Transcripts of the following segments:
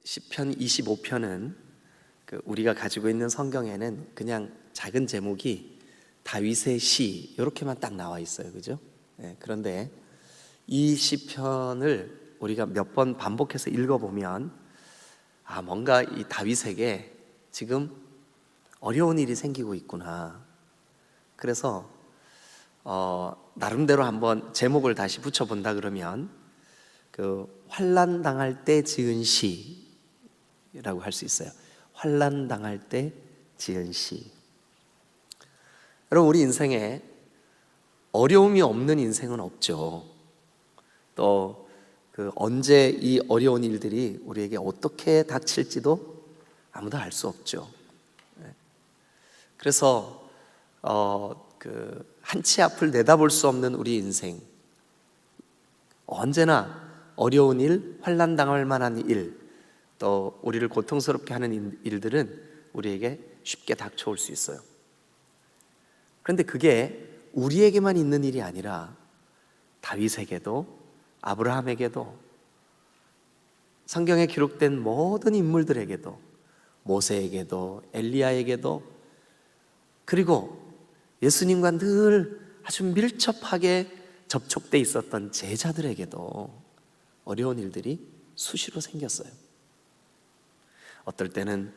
시편 25편은 우리가 가지고 있는 성경에는 그냥 작은 제목이 다윗의 시 이렇게만 딱 나와 있어요, 그죠? 네, 그런데 이 시편을 우리가 몇 번 반복해서 읽어보면 뭔가 이 다윗에게 지금 어려운 일이 생기고 있구나. 그래서 나름대로 한번 제목을 다시 붙여본다 그러면 환난 당할 때 지은 시라고 할 수 있어요. 환난 당할 때 지은 시. 여러분, 우리 인생에 어려움이 없는 인생은 없죠. 또 언제 이 어려운 일들이 우리에게 어떻게 닥칠지도 아무도 알 수 없죠. 그래서 한 치 앞을 내다볼 수 없는 우리 인생, 언제나 어려운 일, 환난 당할 만한 일, 또 우리를 고통스럽게 하는 일들은 우리에게 쉽게 닥쳐올 수 있어요. 그런데 그게 우리에게만 있는 일이 아니라 다윗에게도, 아브라함에게도, 성경에 기록된 모든 인물들에게도, 모세에게도, 엘리야에게도, 그리고 예수님과 늘 아주 밀접하게 접촉돼 있었던 제자들에게도 어려운 일들이 수시로 생겼어요. 어떨 때는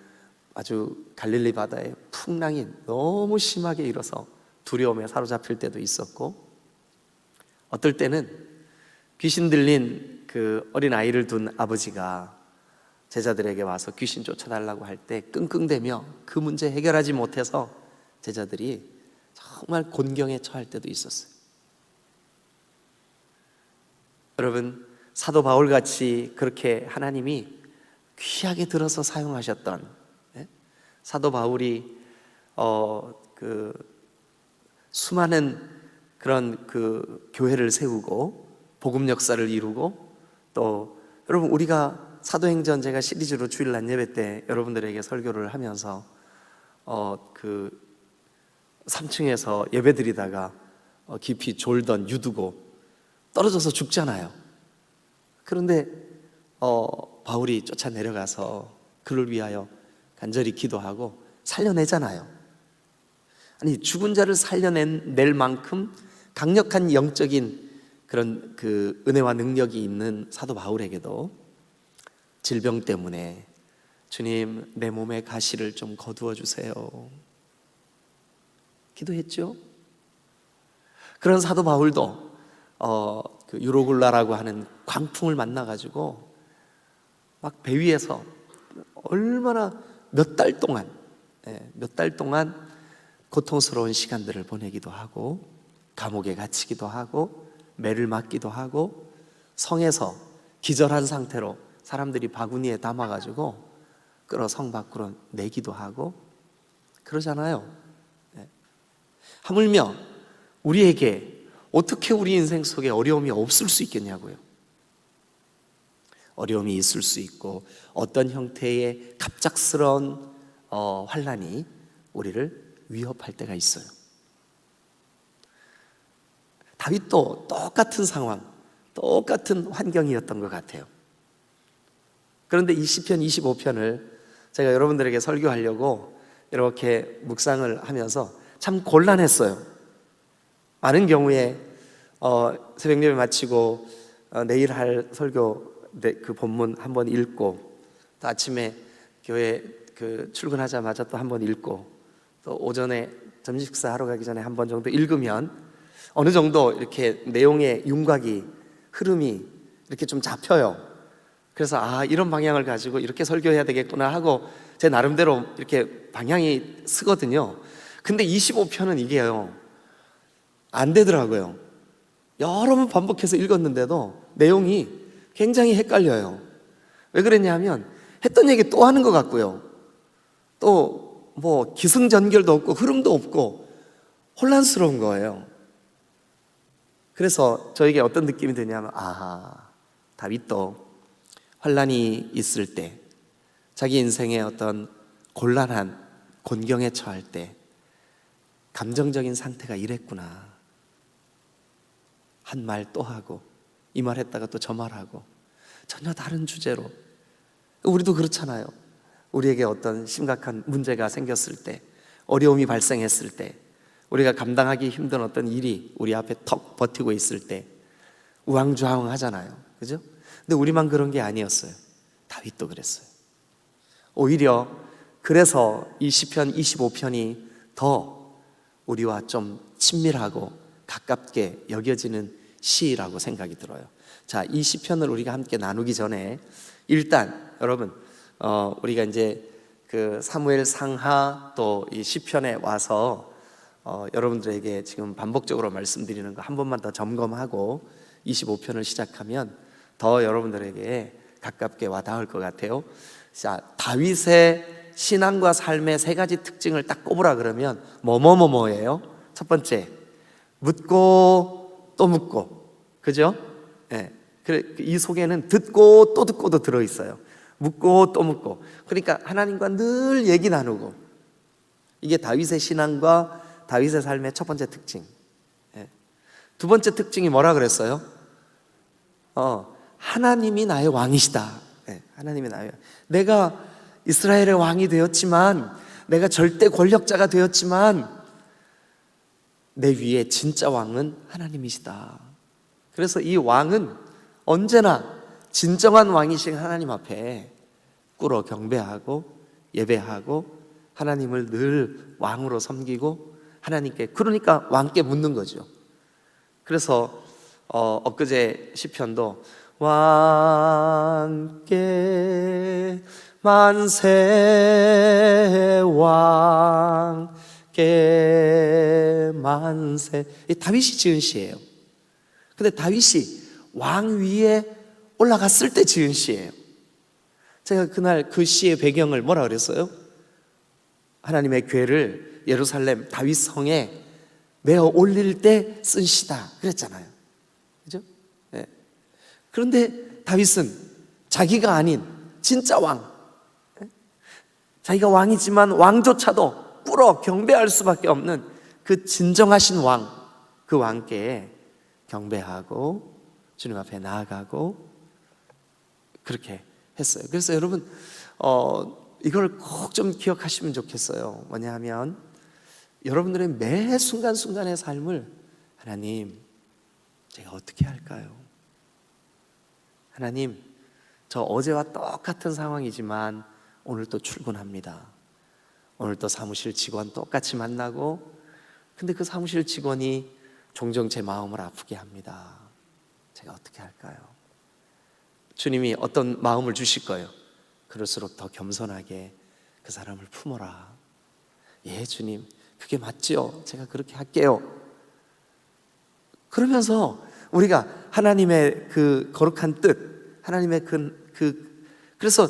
아주 갈릴리 바다에 풍랑이 너무 심하게 일어서 두려움에 사로잡힐 때도 있었고, 어떨 때는 귀신 들린 어린 아이를 둔 아버지가 제자들에게 와서 귀신 쫓아달라고 할 때 끙끙대며 그 문제 해결하지 못해서 제자들이 정말 곤경에 처할 때도 있었어요. 여러분, 사도 바울같이 그렇게 하나님이 귀하게 들어서 사용하셨던 사도 바울이 수많은 그런 교회를 세우고 복음 역사를 이루고, 또 여러분, 우리가 사도행전 제가 시리즈로 주일 낮 예배 때 여러분들에게 설교를 하면서 3층에서 예배 드리다가 깊이 졸던 유두고 떨어져서 죽잖아요. 그런데 바울이 쫓아 내려가서 그를 위하여 간절히 기도하고 살려내잖아요. 아니, 죽은 자를 살려낼 만큼 강력한 영적인 그런 은혜와 능력이 있는 사도 바울에게도 질병 때문에 주님, 내 몸에 가시를 좀 거두어 주세요, 기도했죠. 그런 사도 바울도 유로굴라라고 하는 광풍을 만나가지고 막 배 위에서 얼마나 몇 달 동안 고통스러운 시간들을 보내기도 하고, 감옥에 갇히기도 하고, 매를 맞기도 하고, 성에서 기절한 상태로 사람들이 바구니에 담아가지고 끌어 성 밖으로 내기도 하고 그러잖아요. 하물며 우리에게 어떻게 우리 인생 속에 어려움이 없을 수 있겠냐고요. 어려움이 있을 수 있고, 어떤 형태의 갑작스러운 환난이 우리를 위협할 때가 있어요. 다윗도 똑같은 상황, 똑같은 환경이었던 것 같아요. 그런데 이 시편 25편을 제가 여러분들에게 설교하려고 이렇게 묵상을 하면서 참 곤란했어요. 많은 경우에 새벽 예배 마치고 내일 할 설교 본문 한번 읽고, 또 아침에 교회 출근하자마자 또 한번 읽고, 또 오전에 점심 식사 하러 가기 전에 한 번 정도 읽으면 어느 정도 이렇게 내용의 윤곽이, 흐름이 이렇게 좀 잡혀요. 그래서 이런 방향을 가지고 이렇게 설교해야 되겠구나 하고 제 나름대로 이렇게 방향이 쓰거든요. 근데 25편은 이게요, 안 되더라고요. 여러 번 반복해서 읽었는데도 내용이 굉장히 헷갈려요. 왜 그랬냐면 했던 얘기 또 하는 것 같고요, 또 기승전결도 없고 흐름도 없고 혼란스러운 거예요. 그래서 저에게 어떤 느낌이 드냐면 다윗도 환난이 있을 때, 자기 인생의 어떤 곤란한 곤경에 처할 때 감정적인 상태가 이랬구나. 한 말 또 하고, 이 말 했다가 또 저 말하고, 전혀 다른 주제로 우리도 그렇잖아요. 우리에게 어떤 심각한 문제가 생겼을 때, 어려움이 발생했을 때, 우리가 감당하기 힘든 어떤 일이 우리 앞에 턱 버티고 있을 때 우왕좌왕 하잖아요. 그죠? 근데 우리만 그런 게 아니었어요. 다윗도 그랬어요. 오히려 그래서 이 시편 25편이 더 우리와 좀 친밀하고 가깝게 여겨지는 시라고 생각이 들어요. 자, 이 시편을 우리가 함께 나누기 전에 일단 여러분 우리가 이제 그 사무엘 상하 또 이 시편에 와서 여러분들에게 지금 반복적으로 말씀드리는 거 한 번만 더 점검하고 25편을 시작하면 더 여러분들에게 가깝게 와닿을 것 같아요. 자, 다윗의 신앙과 삶의 세 가지 특징을 딱 꼽으라 그러면 뭐예요? 첫 번째, 묻고 또 묻고, 그죠? 예. 이 속에는 듣고 또 듣고도 들어있어요. 묻고 또 묻고. 그러니까 하나님과 늘 얘기 나누고. 이게 다윗의 신앙과 다윗의 삶의 첫 번째 특징. 예. 두 번째 특징이 뭐라 그랬어요? 하나님이 나의 왕이시다. 예. 하나님이 나의 왕. 내가 이스라엘의 왕이 되었지만, 내가 절대 권력자가 되었지만 내 위에 진짜 왕은 하나님이시다. 그래서 이 왕은 언제나 진정한 왕이신 하나님 앞에 꿇어 경배하고 예배하고 하나님을 늘 왕으로 섬기고 하나님께, 그러니까 왕께 묻는 거죠. 그래서 엊그제 시편도 왕께 만세 왕께 만세, 이 다윗이 지은 시예요. 근데 다윗이 왕 위에 올라갔을 때 지은 시예요. 제가 그날 그 시의 배경을 뭐라 그랬어요? 하나님의 궤를 예루살렘 다윗 성에 메어 올릴 때 쓴 시다 그랬잖아요. 그죠? 네. 그런데 다윗은 자기가 아닌 진짜 왕, 자기가 왕이지만 왕조차도 꿇어 경배할 수밖에 없는 그 진정하신 왕, 그 왕께 경배하고 주님 앞에 나아가고 그렇게 했어요. 그래서 여러분 이걸 꼭 좀 기억하시면 좋겠어요. 뭐냐 하면 여러분들의 매 순간순간의 삶을 하나님, 제가 어떻게 할까요? 하나님, 저 어제와 똑같은 상황이지만 오늘 또 출근합니다. 오늘 또 사무실 직원 똑같이 만나고, 근데 그 사무실 직원이 종종 제 마음을 아프게 합니다. 제가 어떻게 할까요? 주님이 어떤 마음을 주실 거예요? 그럴수록 더 겸손하게 그 사람을 품어라. 예, 주님, 그게 맞죠? 제가 그렇게 할게요. 그러면서 우리가 하나님의 그 거룩한 뜻, 하나님의 그래서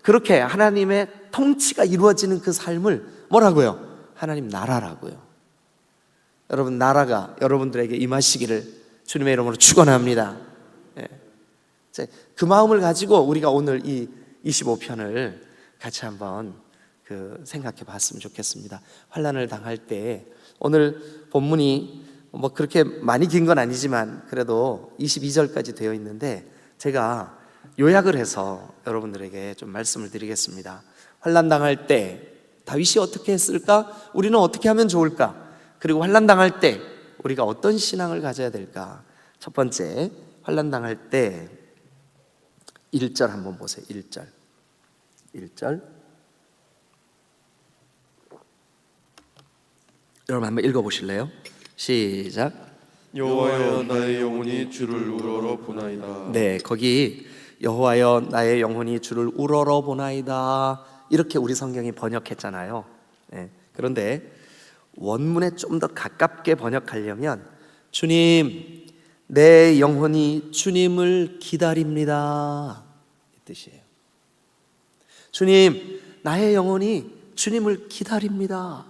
그렇게 하나님의 통치가 이루어지는 그 삶을 뭐라고요? 하나님 나라라고요. 여러분, 나라가 여러분들에게 임하시기를 주님의 이름으로 축원합니다. 예. 그 마음을 가지고 우리가 오늘 이 25편을 같이 한번 생각해 봤으면 좋겠습니다. 환난을 당할 때, 오늘 본문이 뭐 그렇게 많이 긴 건 아니지만 그래도 22절까지 되어 있는데 제가 요약을 해서 여러분들에게 좀 말씀을 드리겠습니다. 환난 당할 때 다윗이 어떻게 했을까? 우리는 어떻게 하면 좋을까? 그리고 환난 당할 때 우리가 어떤 신앙을 가져야 될까? 첫 번째, 환난 당할 때 1절 한번 보세요. 1절 여러분 한번 읽어보실래요? 시작. 여호와여 나의 영혼이 주를 우러러 보나이다. 네, 거기 여호와여 나의 영혼이 주를 우러러 보나이다 이렇게 우리 성경이 번역했잖아요. 네, 그런데 원문에 좀 더 가깝게 번역하려면 주님, 내 영혼이 주님을 기다립니다 이 뜻이에요. 주님, 나의 영혼이 주님을 기다립니다.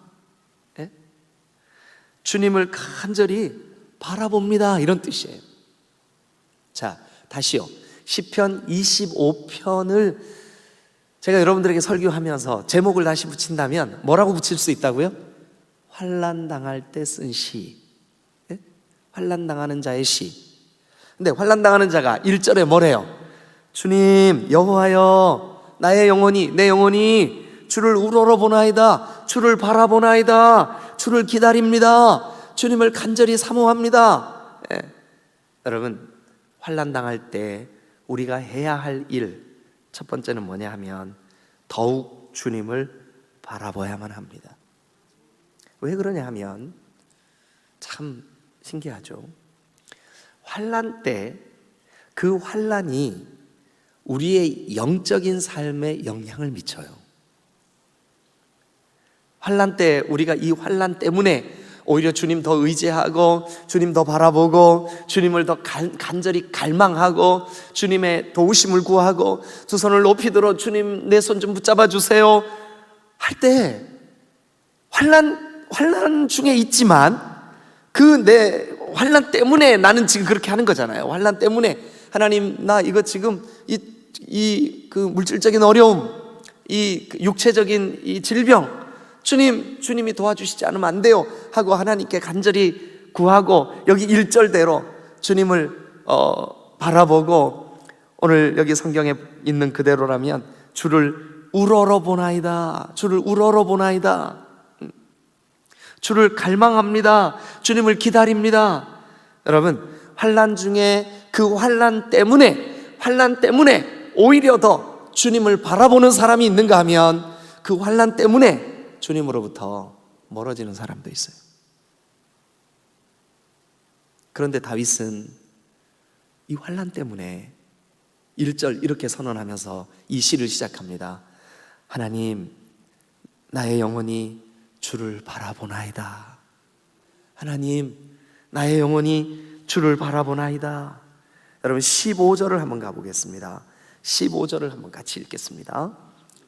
네? 주님을 간절히 바라봅니다 이런 뜻이에요. 자, 다시요. 시편 25편을 제가 여러분들에게 설교하면서 제목을 다시 붙인다면 뭐라고 붙일 수 있다고요? 환난 당할 때 쓴 시. 네? 환난 당하는 자의 시. 근데 환난 당하는 자가 1절에 뭐래요? 주님, 여호와여 나의 영혼이, 내 영혼이 주를 우러러보나이다, 주를 바라보나이다, 주를 기다립니다, 주님을 간절히 사모합니다. 여러분, 환난 당할 때 우리가 해야 할 일, 첫 번째는 뭐냐 하면 더욱 주님을 바라봐야만 합니다. 왜 그러냐 하면 참 신기하죠. 환난 때 그 환난이 우리의 영적인 삶에 영향을 미쳐요. 환난 때 우리가 이 환난 때문에 오히려 주님 더 의지하고 주님 더 바라보고 주님을 더 간절히 갈망하고 주님의 도우심을 구하고 두 손을 높이 들어 주님 내 손 좀 붙잡아 주세요 할 때 환난 중에 있지만 그 내 환난 때문에 나는 지금 그렇게 하는 거잖아요. 환난 때문에 하나님, 나 이거 지금 그 물질적인 어려움, 이 육체적인 이 질병, 주님이 도와주시지 않으면 안 돼요 하고 하나님께 간절히 구하고 여기 1절대로 주님을 바라보고, 오늘 여기 성경에 있는 그대로라면 주를 우러러보나이다, 주를 우러러보나이다, 주를 갈망합니다, 주님을 기다립니다. 여러분, 환난 중에 그 환난 때문에 오히려 더 주님을 바라보는 사람이 있는가 하면 그 환난 때문에 주님으로부터 멀어지는 사람도 있어요. 그런데 다윗은 이 환난 때문에 1절 이렇게 선언하면서 이 시를 시작합니다. 하나님, 나의 영혼이 주를 바라보나이다. 하나님, 나의 영혼이 주를 바라보나이다. 여러분, 15절을 한번 가보겠습니다. 15절을 한번 같이 읽겠습니다.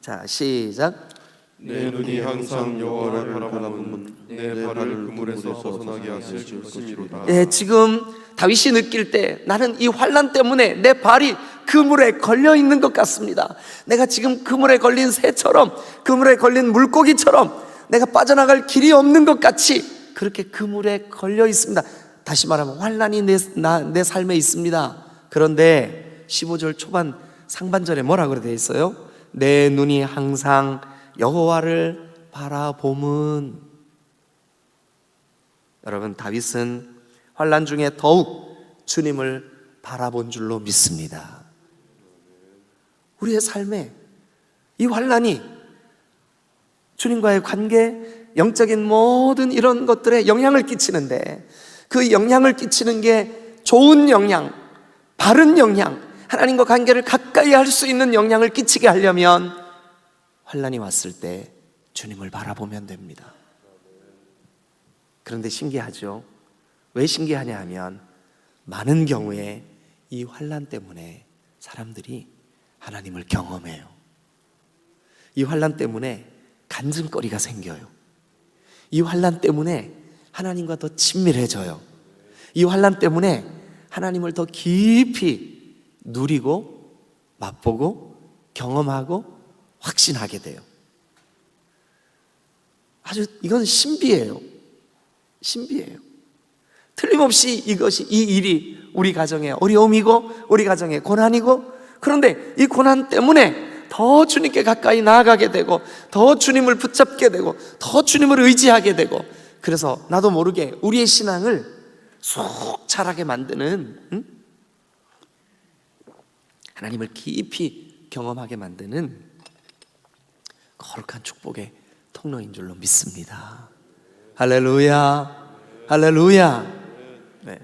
자, 시작. 내 눈이 항상 여호와를 바라보는 내 발을 그물에서 벗어나게 하실 것이로다. 네, 지금 다윗이 느낄 때 나는 이 환난 때문에 내 발이 그물에 걸려 있는 것 같습니다. 내가 지금 그물에 걸린 새처럼, 그물에 걸린 물고기처럼 내가 빠져나갈 길이 없는 것 같이 그렇게 그물에 걸려 있습니다. 다시 말하면 환난이 내 삶에 있습니다. 그런데 15절 초반 상반절에 뭐라고 되어 있어요? 내 눈이 항상 여호와를 바라봄은. 여러분, 다윗은 환난 중에 더욱 주님을 바라본 줄로 믿습니다. 우리의 삶에 이 환난이 주님과의 관계, 영적인 모든 이런 것들에 영향을 끼치는데, 그 영향을 끼치는 게 좋은 영향, 바른 영향, 하나님과 관계를 가까이 할 수 있는 영향을 끼치게 하려면 환난이 왔을 때 주님을 바라보면 됩니다. 그런데 신기하죠? 왜 신기하냐 하면 많은 경우에 이 환난 때문에 사람들이 하나님을 경험해요. 이 환난 때문에 간증거리가 생겨요. 이 환난 때문에 하나님과 더 친밀해져요. 이 환난 때문에 하나님을 더 깊이 누리고 맛보고 경험하고 확신하게 돼요. 아주 이건 신비예요. 신비예요. 틀림없이 이 일이 우리 가정의 어려움이고 우리 가정의 고난이고, 그런데 이 고난 때문에 더 주님께 가까이 나아가게 되고 더 주님을 붙잡게 되고 더 주님을 의지하게 되고, 그래서 나도 모르게 우리의 신앙을 쏙 자라게 만드는, 하나님을 깊이 경험하게 만드는 거룩한 축복의 통로인 줄로 믿습니다. 할렐루야, 할렐루야. 네.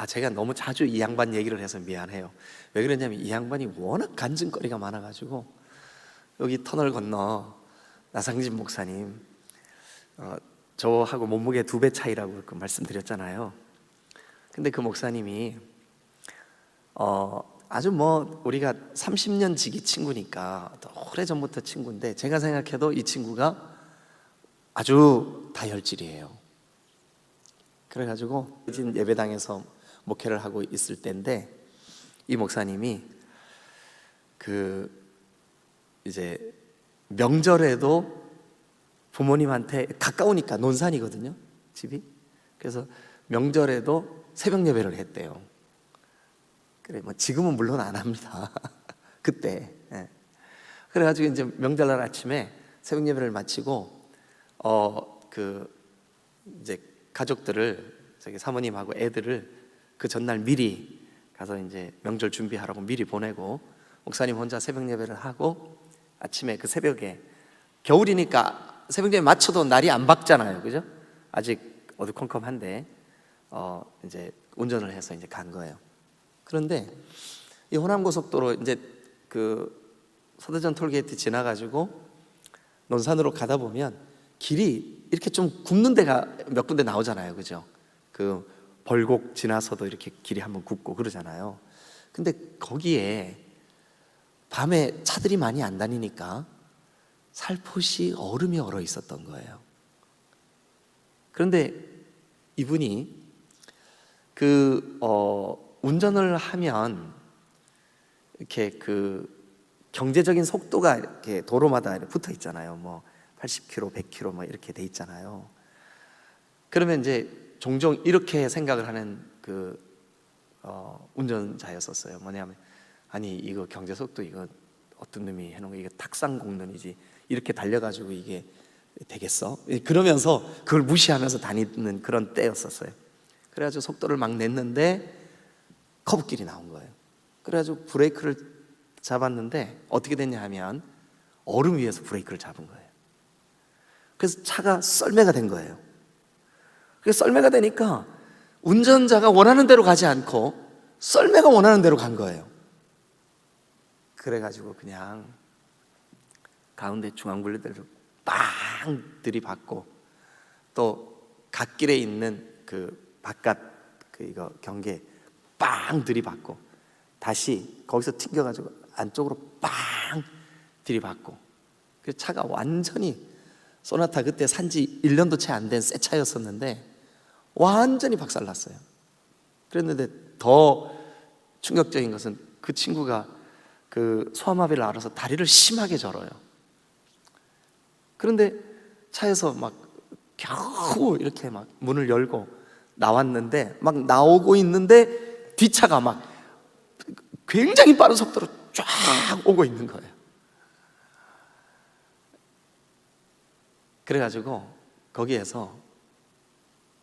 제가 너무 자주 이 양반 얘기를 해서 미안해요. 왜 그러냐면 이 양반이 워낙 간증거리가 많아가지고, 여기 터널 건너 나상진 목사님, 저하고 몸무게 2배 차이라고 말씀드렸잖아요. 근데 그 목사님이 아주 우리가 30년 지기 친구니까 오래전부터 친구인데, 제가 생각해도 이 친구가 아주 다혈질이에요. 그래가지고 예배당에서 목회를 하고 있을 때인데, 이 목사님이 이제 명절에도 부모님한테 가까우니까, 논산이거든요 집이. 그래서 명절에도 새벽 예배를 했대요. 그래, 뭐 지금은 물론 안 합니다. 그때. 예. 그래가지고 이제 명절날 아침에 새벽 예배를 마치고 이제 가족들을, 저기 사모님하고 애들을 그 전날 미리 가서 이제 명절 준비하라고 미리 보내고, 목사님 혼자 새벽 예배를 하고, 아침에 그 새벽에, 겨울이니까 새벽 예배 마쳐도 날이 안 밝잖아요, 그죠? 아직 어두컴컴한데 이제 운전을 해서 이제 간 거예요. 그런데 이 호남고속도로 이제 그 서대전 톨게이트 지나가지고 논산으로 가다 보면 길이 이렇게 좀 굽는 데가 몇 군데 나오잖아요, 그죠? 그 벌곡 지나서도 이렇게 길이 한번 굽고 그러잖아요. 근데 거기에 밤에 차들이 많이 안 다니니까 살포시 얼음이 얼어 있었던 거예요. 그런데 이분이 운전을 하면 이렇게 그 경제적인 속도가 이렇게 도로마다 붙어 있잖아요. 뭐 80km, 100km 뭐 이렇게 돼 있잖아요. 그러면 이제 종종 이렇게 생각을 하는 운전자였었어요. 뭐냐면, 아니 이거 경제 속도 이거 어떤 놈이 해놓은 거, 이거 탁상 공론이지 이렇게 달려가지고 이게 되겠어? 그러면서 그걸 무시하면서 다니는 그런 때였었어요. 그래가지고 속도를 막 냈는데 커브길이 나온 거예요. 그래가지고 브레이크를 잡았는데 어떻게 됐냐 하면 얼음 위에서 브레이크를 잡은 거예요. 그래서 차가 썰매가 된 거예요. 그래서 썰매가 되니까 운전자가 원하는 대로 가지 않고 썰매가 원하는 대로 간 거예요. 그래가지고 그냥 가운데 중앙분리대를 빵 들이받고, 또 갓길에 있는 그 바깥 이거 경계 빵 들이받고, 다시 거기서 튕겨가지고 안쪽으로 빵 들이받고, 그 차가 완전히, 소나타 그때 산지 1년도 채 안 된 새 차였었는데 완전히 박살났어요. 그랬는데 더 충격적인 것은 그 친구가 그 소아마비를 앓아서 다리를 심하게 절어요. 그런데 차에서 막 겨우 이렇게 막 문을 열고 나왔는데, 막 나오고 있는데 뒷차가 막 굉장히 빠른 속도로 쫙 오고 있는 거예요. 그래가지고 거기에서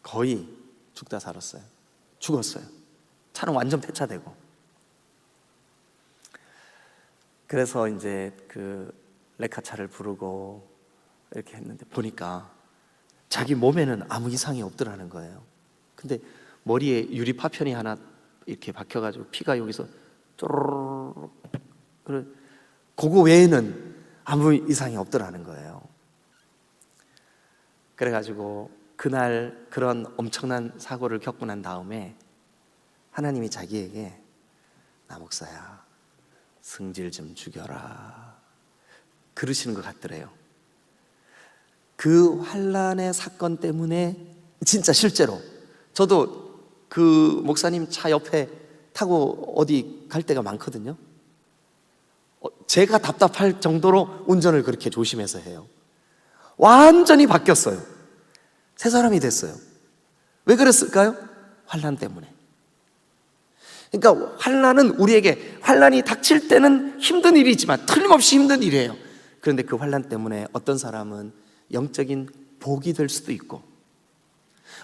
거의 죽다 살았어요. 죽었어요. 차는 완전 폐차되고. 그래서 이제 그 레카차를 부르고 이렇게 했는데 보니까 자기 몸에는 아무 이상이 없더라는 거예요. 근데 머리에 유리 파편이 하나 이렇게 박혀가지고 피가 여기서 쪼르르, 그거 외에는 아무 이상이 없더라는 거예요. 그래가지고 그날 그런 엄청난 사고를 겪고 난 다음에 하나님이 자기에게, 나 목사야 승질 좀 죽여라, 그러시는 것 같더래요. 그 환난의 사건 때문에 진짜 실제로 저도 그 목사님 차 옆에 타고 어디 갈 때가 많거든요. 제가 답답할 정도로 운전을 그렇게 조심해서 해요. 완전히 바뀌었어요. 새 사람이 됐어요. 왜 그랬을까요? 환난 때문에. 그러니까 환난은 우리에게, 환난이 닥칠 때는 힘든 일이지만 틀림없이 힘든 일이에요. 그런데 그 환난 때문에 어떤 사람은 영적인 복이 될 수도 있고,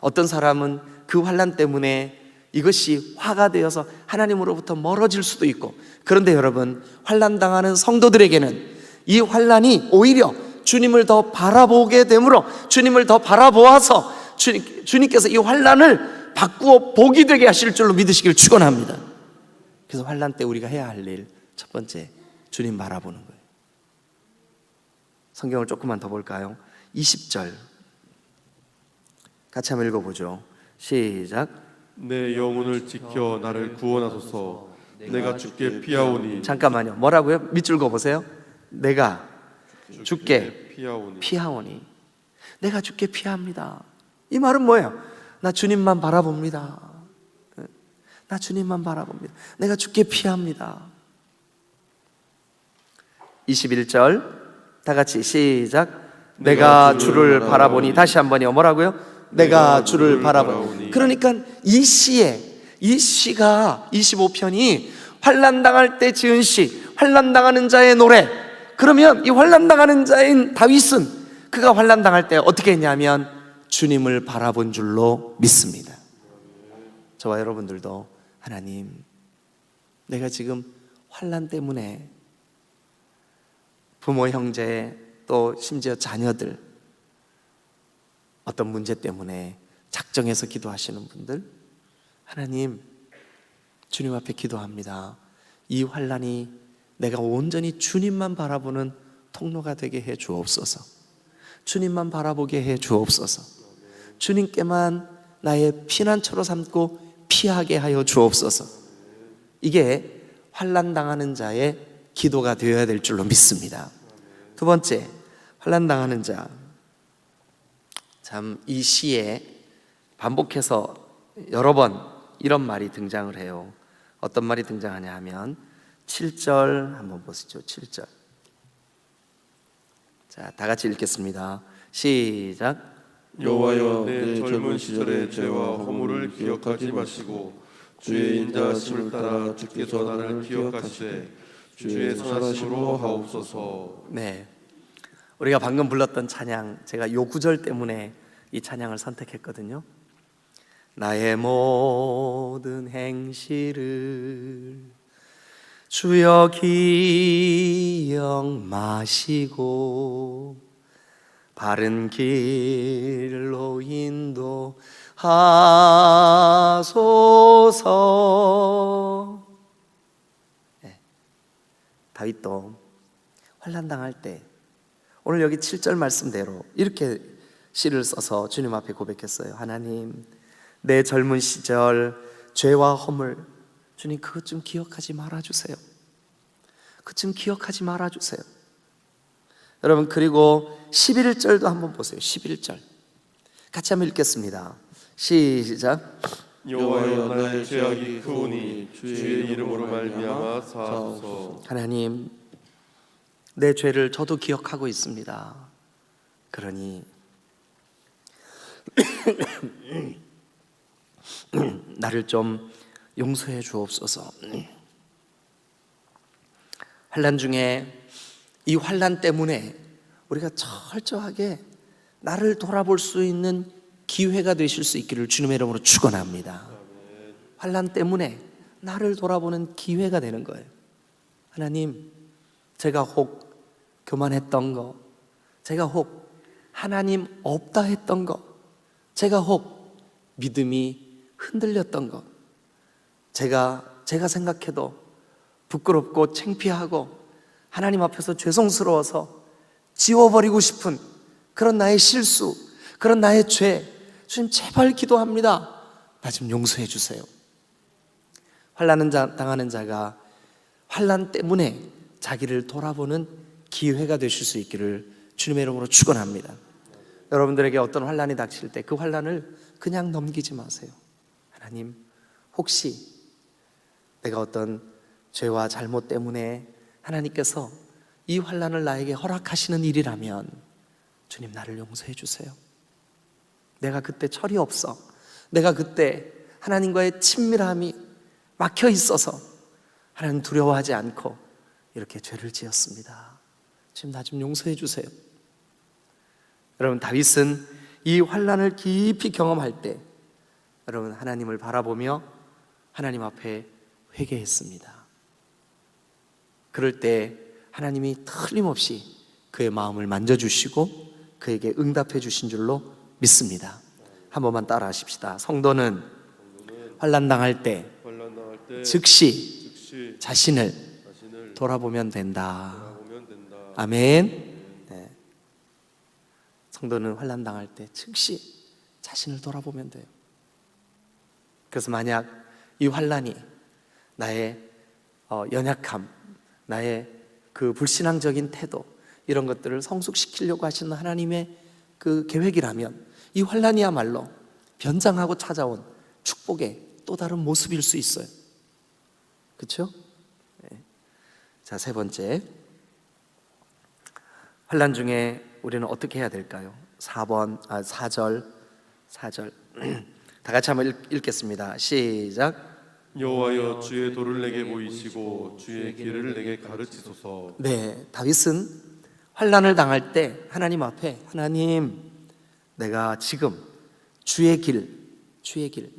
어떤 사람은 그 환난 때문에 이것이 화가 되어서 하나님으로부터 멀어질 수도 있고. 그런데 여러분, 환난 당하는 성도들에게는 이 환난이 오히려 주님을 더 바라보게 되므로, 주님을 더 바라보아서 주님께서 이 환난을 바꾸어 복이 되게 하실 줄로 믿으시길 축원합니다. 그래서 환난 때 우리가 해야 할 일, 첫 번째, 주님 바라보는 거예요. 성경을 조금만 더 볼까요? 20절 같이 한번 읽어보죠. 시작. 내 영혼을 지켜 나를 구원하소서. 내가 주께 피하오니. 잠깐만요. 뭐라고요? 밑줄 그어보세요. 내가 주께 피하오니. 내가 주께 피합니다. 이 말은 뭐예요? 나 주님만 바라봅니다. 나 주님만 바라봅니다. 내가 주께 피합니다. 21절 다 같이 시작. 내가 주를 바라보니. 다시 한번요. 뭐라고요? 내가 주를 바라보니. 그러니까 이 시에 이 시가 25편이 환난 당할 때 지은 시, 환난 당하는 자의 노래. 그러면 이 환난 당하는 자인 다윗은 그가 환난 당할 때 어떻게 했냐면 주님을 바라본 줄로 믿습니다. 저와 여러분들도 하나님, 내가 지금 환난 때문에 부모, 형제, 또 심지어 자녀들 어떤 문제 때문에 작정해서 기도하시는 분들, 하나님, 주님 앞에 기도합니다. 이 환난이 내가 온전히 주님만 바라보는 통로가 되게 해 주옵소서. 주님만 바라보게 해 주옵소서. 주님께만 나의 피난처로 삼고 피하게 하여 주옵소서. 이게 환난 당하는 자의 기도가 되어야 될 줄로 믿습니다. 두 번째, 환난 당하는 자. 참, 이 시에 반복해서 여러 번 이런 말이 등장을 해요. 어떤 말이 등장하냐 하면 7절 한번 보시죠. 7절. 자, 다 같이 읽겠습니다. 시작. 여호와여, 내 젊은 시절의 죄와 허물을 기억하지 마시고 주의 인자하심을 따라 주께서 나를 기억하시되 주의 선하심으로 하옵소서. 네, 우리가 방금 불렀던 찬양, 제가 요 구절 때문에 이 찬양을 선택했거든요. 나의 모든 행실을 주여 기억 마시고 바른 길로 인도하소서. 네, 다윗도 환난 당할 때 오늘 여기 7절 말씀대로 이렇게 시를 써서 주님 앞에 고백했어요. 하나님, 내 젊은 시절 죄와 허물, 주님 그것 좀 기억하지 말아주세요. 그것 좀 기억하지 말아주세요. 여러분, 그리고 11절도 한번 보세요. 11절 같이 한번 읽겠습니다. 시작. 여호와여, 나의 죄악이 크오니 주의 이름으로 말미암아 사하소서. 하나님, 내 죄를 저도 기억하고 있습니다. 그러니 나를 좀 용서해 주옵소서. 환난 중에 이 환난 때문에 우리가 철저하게 나를 돌아볼 수 있는 기회가 되실 수 있기를 주님의 이름으로 축원합니다. 환난 때문에 나를 돌아보는 기회가 되는 거예요. 하나님, 제가 혹 교만했던 거, 제가 혹 하나님 없다 했던 거, 제가 혹 믿음이 흔들렸던 것, 제가 생각해도 부끄럽고 창피하고 하나님 앞에서 죄송스러워서 지워버리고 싶은 그런 나의 실수, 그런 나의 죄, 주님 제발 기도합니다. 나 좀 용서해 주세요. 환난 당하는 자가 환난 때문에 자기를 돌아보는 기회가 되실 수 있기를 주님의 이름으로 축원합니다. 여러분들에게 어떤 환난이 닥칠 때 그 환난을 그냥 넘기지 마세요. 하나님, 혹시 내가 어떤 죄와 잘못 때문에 하나님께서 이 환난을 나에게 허락하시는 일이라면 주님, 나를 용서해 주세요. 내가 그때 철이 없어, 내가 그때 하나님과의 친밀함이 막혀 있어서 하나님 두려워하지 않고 이렇게 죄를 지었습니다. 주님, 나 좀 용서해 주세요. 여러분, 다윗은 이 환난을 깊이 경험할 때 여러분, 하나님을 바라보며 하나님 앞에 회개했습니다. 그럴 때 하나님이 틀림없이 그의 마음을 만져주시고 그에게 응답해 주신 줄로 믿습니다. 한 번만 따라 하십시다. 성도는 환난 당할 때 즉시 자신을 돌아보면 된다. 아멘. 네. 성도는 환난 당할 때 즉시 자신을 돌아보면 돼요. 그래서 만약 이 환난이 나의 연약함, 나의 그 불신앙적인 태도, 이런 것들을 성숙시키려고 하시는 하나님의 그 계획이라면 이 환난이야말로 변장하고 찾아온 축복의 또 다른 모습일 수 있어요. 그렇죠? 네. 자, 세 번째, 환난 중에 우리는 어떻게 해야 될까요? 4절 다 같이 한번 읽겠습니다. 시작. 여호와여 주의 도를 내게 보이시고 주의 길을 내게 가르치소서. 네, 다윗은 환난을 당할 때 하나님 앞에 하나님, 내가 지금 주의 길,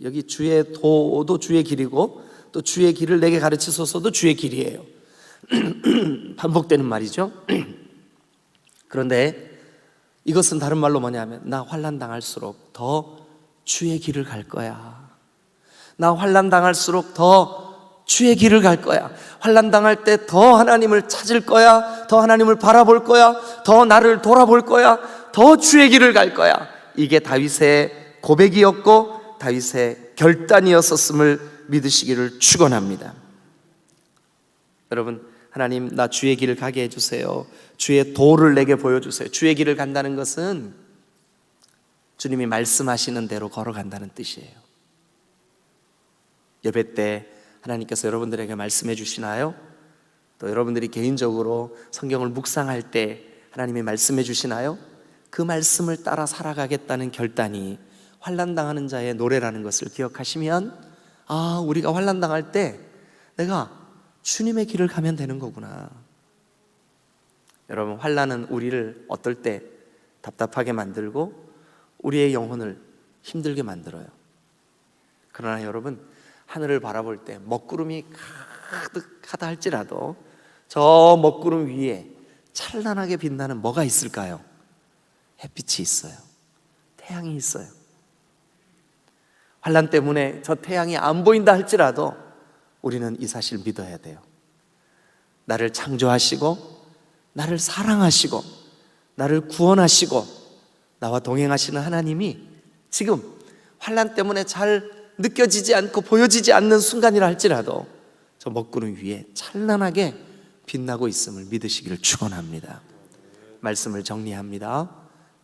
여기 주의 도도 주의 길이고 또 주의 길을 내게 가르치소서도 주의 길이에요. 반복되는 말이죠. 그런데 이것은 다른 말로 뭐냐면, 나 환난 당할수록 더 주의 길을 갈 거야. 나 환난 당할수록 더 주의 길을 갈 거야. 환난 당할 때 더 하나님을 찾을 거야. 더 하나님을 바라볼 거야. 더 나를 돌아볼 거야. 더 주의 길을 갈 거야. 이게 다윗의 고백이었고 다윗의 결단이었었음을 믿으시기를 축원합니다. 여러분, 하나님, 나 주의 길을 가게 해주세요. 주의 도를 내게 보여주세요. 주의 길을 간다는 것은 주님이 말씀하시는 대로 걸어간다는 뜻이에요. 예배 때 하나님께서 여러분들에게 말씀해 주시나요? 또 여러분들이 개인적으로 성경을 묵상할 때 하나님이 말씀해 주시나요? 그 말씀을 따라 살아가겠다는 결단이 환난당하는 자의 노래라는 것을 기억하시면, 아, 우리가 환난당할 때 내가 주님의 길을 가면 되는 거구나. 여러분, 환난은 우리를 어떨 때 답답하게 만들고 우리의 영혼을 힘들게 만들어요. 그러나 여러분, 하늘을 바라볼 때 먹구름이 가득하다 할지라도 저 먹구름 위에 찬란하게 빛나는 뭐가 있을까요? 햇빛이 있어요. 태양이 있어요. 환난 때문에 저 태양이 안 보인다 할지라도 우리는 이 사실 믿어야 돼요. 나를 창조하시고 나를 사랑하시고 나를 구원하시고 나와 동행하시는 하나님이 지금 환난 때문에 잘 느껴지지 않고 보여지지 않는 순간이라 할지라도 저 먹구름 위에 찬란하게 빛나고 있음을 믿으시기를 축원합니다. 말씀을 정리합니다.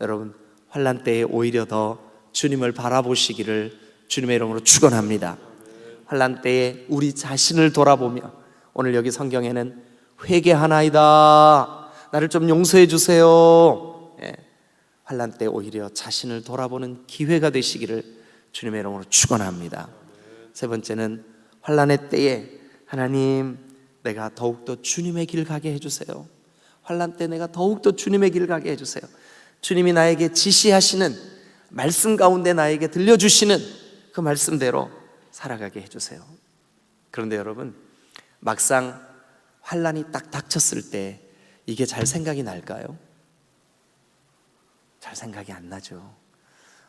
여러분, 환난 때에 오히려 더 주님을 바라보시기를 주님의 이름으로 축원합니다. 환난 때에 우리 자신을 돌아보며, 오늘 여기 성경에는 회개하나이다, 나를 좀 용서해 주세요, 환난 때 오히려 자신을 돌아보는 기회가 되시기를 주님의 이름으로 축원합니다. 세 번째는 환난의 때에 하나님, 내가 더욱더 주님의 길 가게 해주세요. 환난 때 내가 더욱더 주님의 길 가게 해주세요. 주님이 나에게 지시하시는 말씀 가운데 나에게 들려주시는 그 말씀대로 살아가게 해주세요. 그런데 여러분, 막상 환난이 딱 닥쳤을 때 이게 잘 생각이 날까요? 잘 생각이 안 나죠.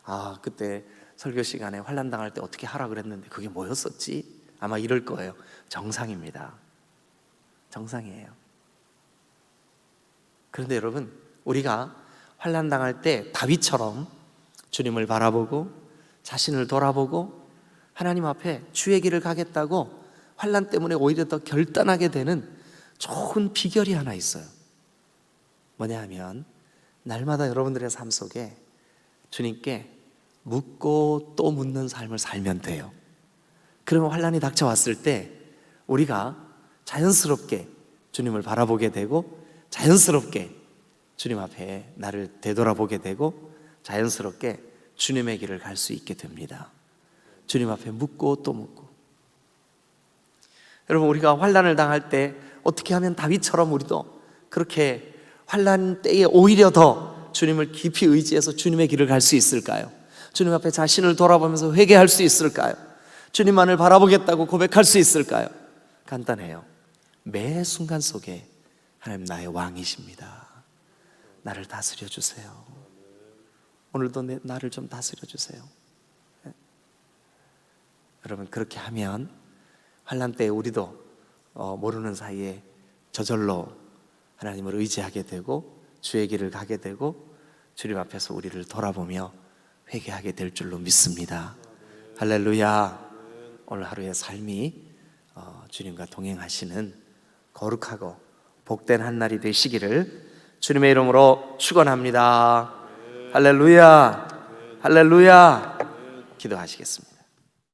아, 그때 설교 시간에 환난 당할 때 어떻게 하라 그랬는데 그게 뭐였었지? 아마 이럴 거예요. 정상입니다. 정상이에요. 그런데 여러분, 우리가 환난 당할 때 다윗처럼 주님을 바라보고 자신을 돌아보고 하나님 앞에 주의 길을 가겠다고 환난 때문에 오히려 더 결단하게 되는 좋은 비결이 하나 있어요. 뭐냐 하면, 날마다 여러분들의 삶 속에 주님께 묻고 또 묻는 삶을 살면 돼요. 그러면 환난이 닥쳐왔을 때 우리가 자연스럽게 주님을 바라보게 되고, 자연스럽게 주님 앞에 나를 되돌아보게 되고, 자연스럽게 주님의 길을 갈 수 있게 됩니다. 주님 앞에 묻고 또 묻고. 여러분, 우리가 환난을 당할 때 어떻게 하면 다윗처럼 우리도 그렇게 환난 때에 오히려 더 주님을 깊이 의지해서 주님의 길을 갈 수 있을까요? 주님 앞에 자신을 돌아보면서 회개할 수 있을까요? 주님만을 바라보겠다고 고백할 수 있을까요? 간단해요. 매 순간 속에 하나님 나의 왕이십니다. 나를 다스려 주세요. 오늘도 나를 좀 다스려 주세요. 네? 여러분, 그렇게 하면 환난 때에 우리도 모르는 사이에 저절로 하나님을 의지하게 되고 주의 길을 가게 되고 주님 앞에서 우리를 돌아보며 회개하게 될 줄로 믿습니다. 할렐루야. 오늘 하루의 삶이 주님과 동행하시는 거룩하고 복된 한 날이 되시기를 주님의 이름으로 축원합니다. 할렐루야. 할렐루야. 기도하시겠습니다.